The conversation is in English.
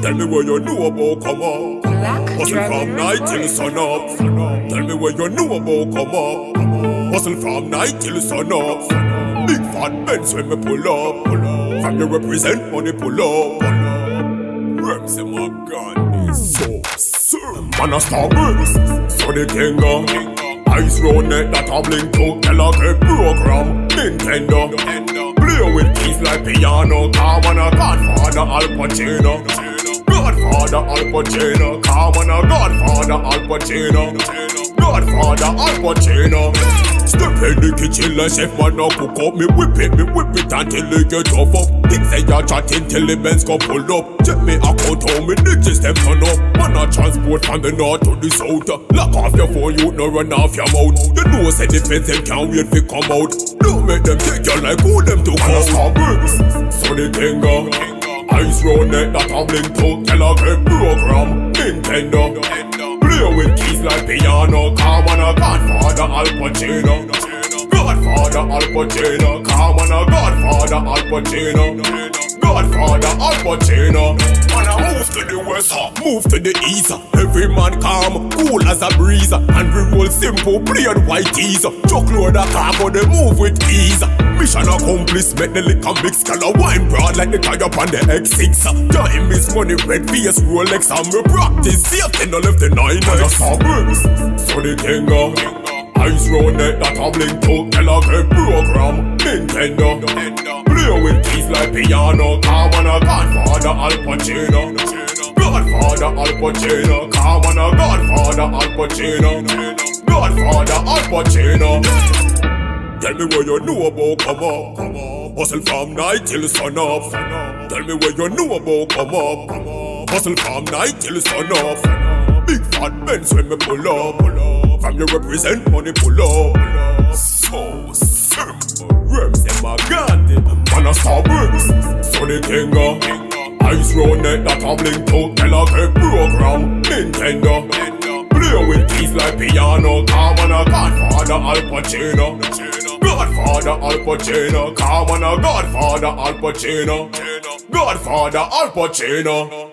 Tell me what you know about come up. Hustle from night till sun up. Tell me what you know about come up. Hustle from night till sun up. Big fat Benz when me pull up. From you represent money pull up. Ramzey Magandey so sir. Man a star bricks, so the king go. Ice road net that a blink to. Tell a great program, Nintendo. Play with keys like piano. Come on a Godfather Al Pacino. Godfather Al Pacino. Come on a Godfather Al Pacino. Godfather Al Pacino. Step in the kitchen like chef man a cook up. Me whip it until it get tough up. Things say you're chatting till the Benz go pull up. Check me account how me digits them turn up. Man a transport from the north to the south. Lock off your phone, you no run off your mouth. You know say the fence them can't wait fi come out. Don't make them take you like who them to come. Star bricks, so the king go. Ice road net that a blink to. Tell a great program, Nintendo. Play with keys like piano. Come on a Godfather Al Pacino. Godfather Al Pacino. Come on a Godfather Al Pacino. Godfather Al Pacino. Man a move to the west, move to the east. Every man calm, cool as a breeze. And we roll simple, plain white tees. Chuck load a cargo, they move with ease. Mission accomplished, make the liquor mix. Color wine broad like the tire up on the X6. Time is money, red face, Rolex. And me practice, safety no left the 9X. Man a star bricks, so the king go. Ice road net that a blink to. Tell a great program, Nintendo. Play with keys like piano. Come on a Godfather Al Pacino. Godfather Al Pacino. Come on a Godfather Al Pacino. Godfather Al Pacino. Tell me what you know about come up. Hustle from night till sun up. Tell me what you know about come up. Hustle from night till sun up. Big fat Benz when me pull up. From you represent money pull up. So simple. Ramzey Magandey. Man a star bricks, so the king go. Ice road net that a blink to. Tell a great program, Nintendo. Play with keys like piano. Come on a Godfather Al Pacino. Godfather Al Pacino. Come on a Godfather Al Pacino. Godfather Al Pacino.